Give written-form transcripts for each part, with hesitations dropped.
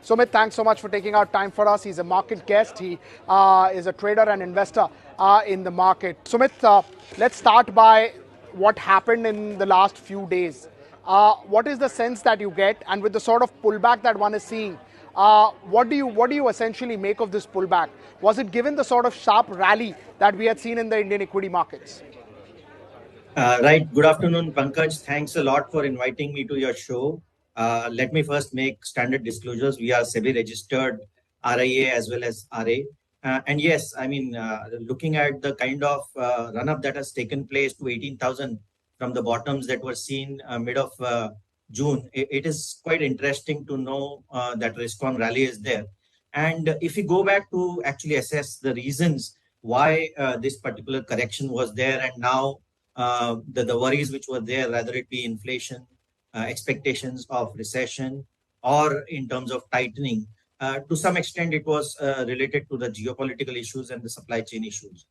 Sumit, thanks so much for taking out time for us. He's a market guest. He is a trader and investor in the market. Sumit, let's start by what happened in the last few days. What is the sense that you get, and with the sort of pullback that one is seeing, what do you essentially make of this pullback? Was it given the sort of sharp rally that we had seen in the Indian equity markets? Right. Good afternoon, Pankaj. Thanks a lot for inviting me to your show. Let me first make standard disclosures. We are SEBI registered RIA as well as RA. And yes, I mean, looking at the kind of run-up that has taken place to 18,000 from the bottoms that were seen mid of June, it is quite interesting to know that risk-on rally is there. And if we go back to actually assess the reasons why this particular correction was there, and now the worries which were there, whether it be inflation, expectations of recession, or in terms of tightening, to some extent it was related to the geopolitical issues and the supply chain issues.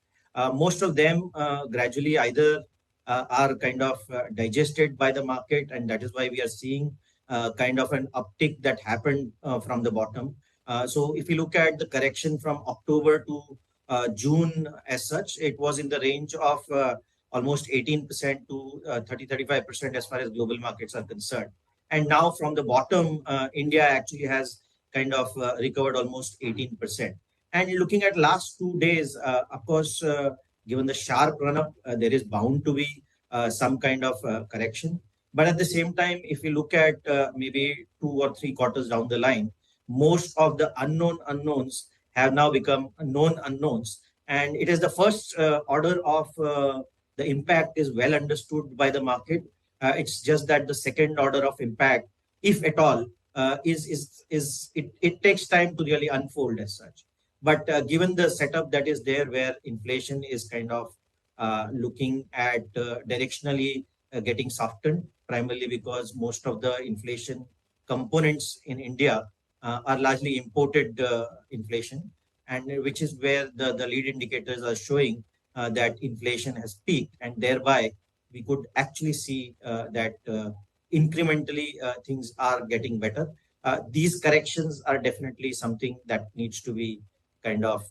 Most of them gradually either are kind of digested by the market, and that is why we are seeing kind of an uptick that happened from the bottom. So if you look at the correction from October to June as such, it was in the range of almost 18% to 30-35% as far as global markets are concerned. And now from the bottom, India actually has kind of recovered almost 18%. And looking at last 2 days, of course, given the sharp run-up, there is bound to be some kind of correction. But at the same time, if we look at maybe 2 or 3 quarters down the line, most of the unknown unknowns have now become known unknowns. And it is the first order of the impact is well understood by the market. It's just that the second order of impact, if at all, it takes time to really unfold as such. But given the setup that is there, where inflation is kind of looking at directionally getting softened, primarily because most of the inflation components in India are largely imported inflation, and which is where the lead indicators are showing that inflation has peaked, and thereby we could actually see that incrementally things are getting better. These corrections are definitely something that needs to be kind of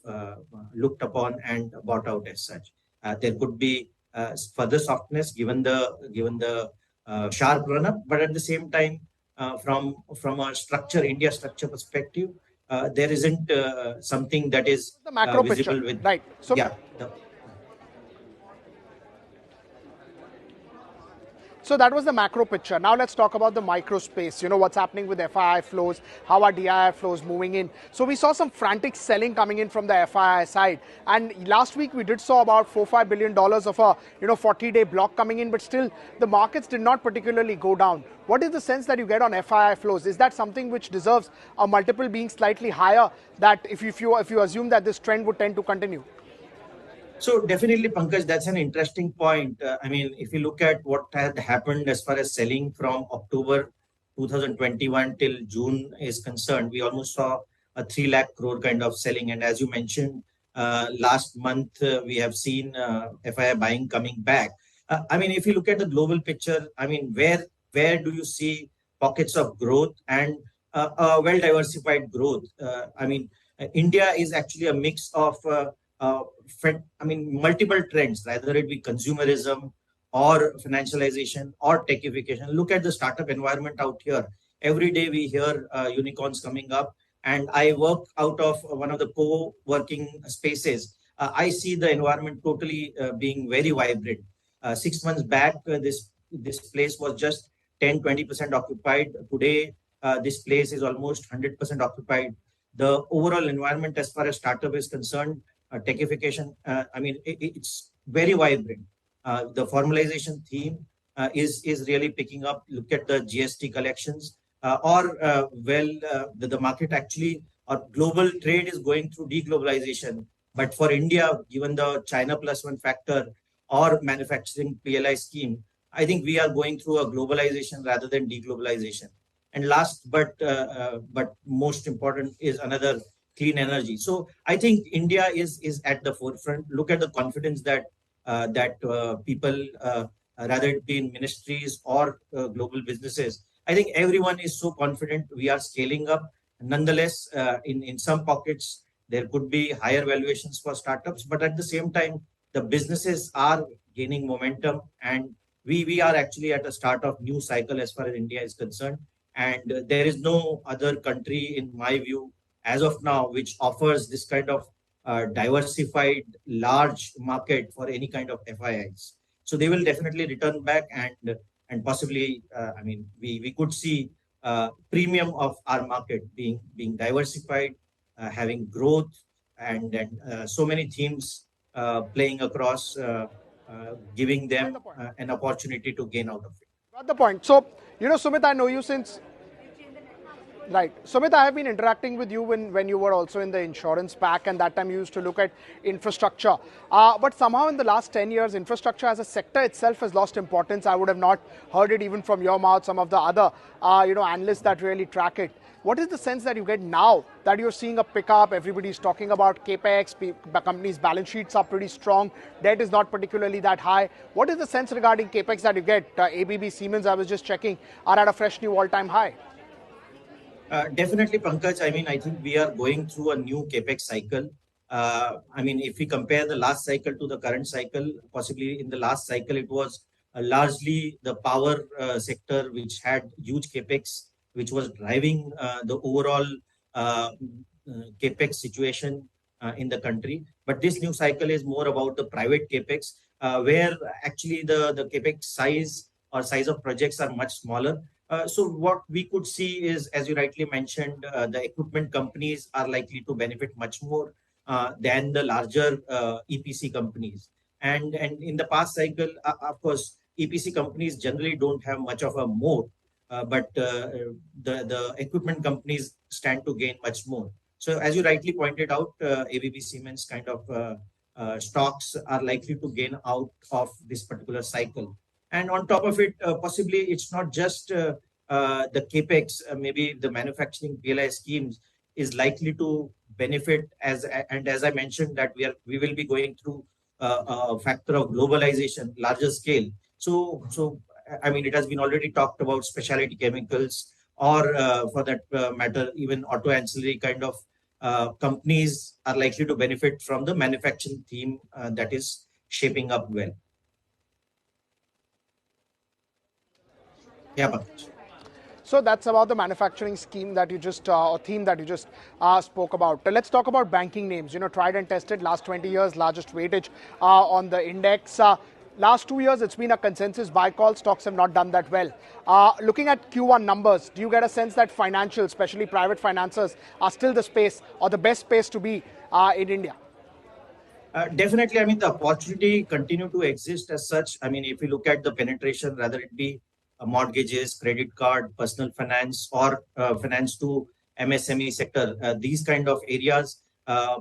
looked upon and bought out as such. There could be further softness given the sharp run-up, but at the same time, from a India structure perspective, there isn't something that is the macro visible picture, with right? So yeah. So that was the macro picture. Now let's talk about the micro space. You know, what's happening with FII flows, how are DII flows moving in. So we saw some frantic selling coming in from the FII side. And last week we did saw about $4-5 billion of a 40-day block coming in, but still the markets did not particularly go down. What is the sense that you get on FII flows? Is that something which deserves a multiple being slightly higher, that if you assume that this trend would tend to continue? So definitely, Pankaj, that's an interesting point. I mean, if you look at what had happened as far as selling from October 2021 till June is concerned, we almost saw a 3 lakh crore kind of selling. And as you mentioned, last month we have seen FII buying coming back. I mean, if you look at the global picture, I mean, where do you see pockets of growth and well-diversified growth? I mean, India is actually a mix of multiple trends, whether it be consumerism or financialization or techification. Look at the startup environment out here. Every day we hear unicorns coming up, and I work out of one of the co-working spaces. I see the environment totally being very vibrant. 6 months back, this place was just 10-20% occupied. Today, this place is almost 100% occupied. The overall environment as far as startup is concerned, techification, it's very vibrant. The formalization theme is really picking up. Look at the GST collections, the market actually, or global trade is going through deglobalization. But for India, given the China plus one factor or manufacturing PLI scheme, I think we are going through a globalization rather than deglobalization. And last but most important is another clean energy. So I think India is at the forefront. Look at the confidence that people, rather it be in ministries or global businesses, I think everyone is so confident. We are scaling up. Nonetheless, in some pockets, there could be higher valuations for startups, but at the same time, the businesses are gaining momentum, and we are actually at a start of new cycle as far as India is concerned. And there is no other country, in my view, as of now, which offers this kind of diversified, large market for any kind of FIIs. So they will definitely return back, and possibly, we could see premium of our market being diversified, having growth, and so many themes playing across, giving them an opportunity to gain out of it. Got the point. So, Sumit, I know you since. Right. Sumit, I have been interacting with you when you were also in the insurance pack, and that time you used to look at infrastructure. But somehow in the last 10 years, infrastructure as a sector itself has lost importance. I would have not heard it even from your mouth, some of the other, analysts that really track it. What is the sense that you get now that you're seeing a pickup? Everybody's talking about capex, companies' balance sheets are pretty strong, debt is not particularly that high. What is the sense regarding capex that you get? ABB, Siemens, I was just checking, are at a fresh new all-time high. Definitely, Pankaj. I think we are going through a new capex cycle. If we compare the last cycle to the current cycle, possibly in the last cycle, it was largely the power sector which had huge capex, which was driving the overall capex situation in the country. But this new cycle is more about the private capex, where actually the capex size or size of projects are much smaller. So what we could see is, as you rightly mentioned, the equipment companies are likely to benefit much more than the larger EPC companies. And in the past cycle, of course, EPC companies generally don't have much of a moat, but the equipment companies stand to gain much more. So as you rightly pointed out, ABB Siemens kind of stocks are likely to gain out of this particular cycle. And on top of it, possibly it's not just the capex, maybe the manufacturing PLI schemes is likely to benefit as I mentioned that we will be going through a factor of globalization, larger scale. So it has been already talked about specialty chemicals or for that matter, even auto ancillary kind of companies are likely to benefit from the manufacturing theme that is shaping up well. Yeah, Pankaj. So that's about the manufacturing scheme that you just, or theme that you just spoke about. Let's talk about banking names. Tried and tested, last 20 years, largest weightage on the index. Last 2 years, it's been a consensus buy call. Stocks have not done that well. Looking at Q1 numbers, do you get a sense that financials, especially private financiers, are still the space or the best space to be in India? Definitely, the opportunity continue to exist as such. If you look at the penetration, rather it be mortgages, credit card, personal finance, or finance to MSME sector, these kind of areas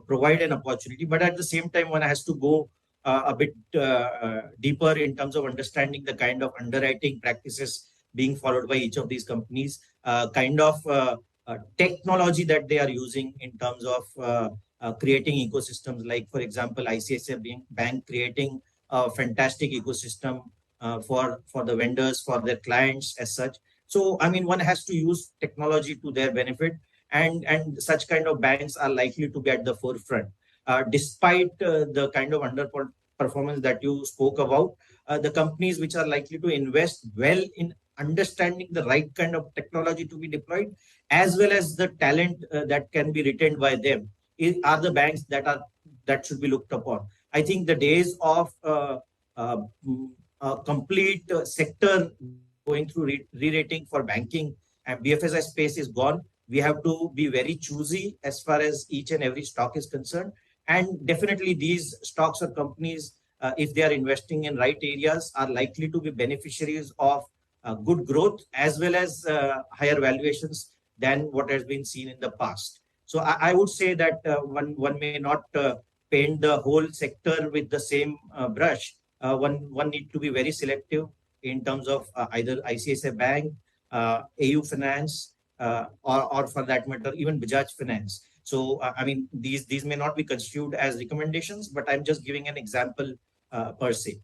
provide an opportunity. But at the same time, one has to go a bit deeper in terms of understanding the kind of underwriting practices being followed by each of these companies, kind of technology that they are using in terms of creating ecosystems. Like, for example, ICICI Bank creating a fantastic ecosystem for the vendors, for their clients as such. So, one has to use technology to their benefit, and such kind of banks are likely to get the forefront. Despite the kind of underperformance that you spoke about, the companies which are likely to invest well in understanding the right kind of technology to be deployed, as well as the talent that can be retained by them, are the banks that should be looked upon. I think the days of complete sector going through re-rating for banking and BFSI space is gone. We have to be very choosy as far as each and every stock is concerned. And definitely these stocks or companies, if they are investing in right areas, are likely to be beneficiaries of good growth as well as higher valuations than what has been seen in the past. So I would say that one may not paint the whole sector with the same brush. One need to be very selective in terms of either ICICI Bank, AU Finance, or for that matter, even Bajaj Finance. So, these may not be construed as recommendations, but I'm just giving an example per se.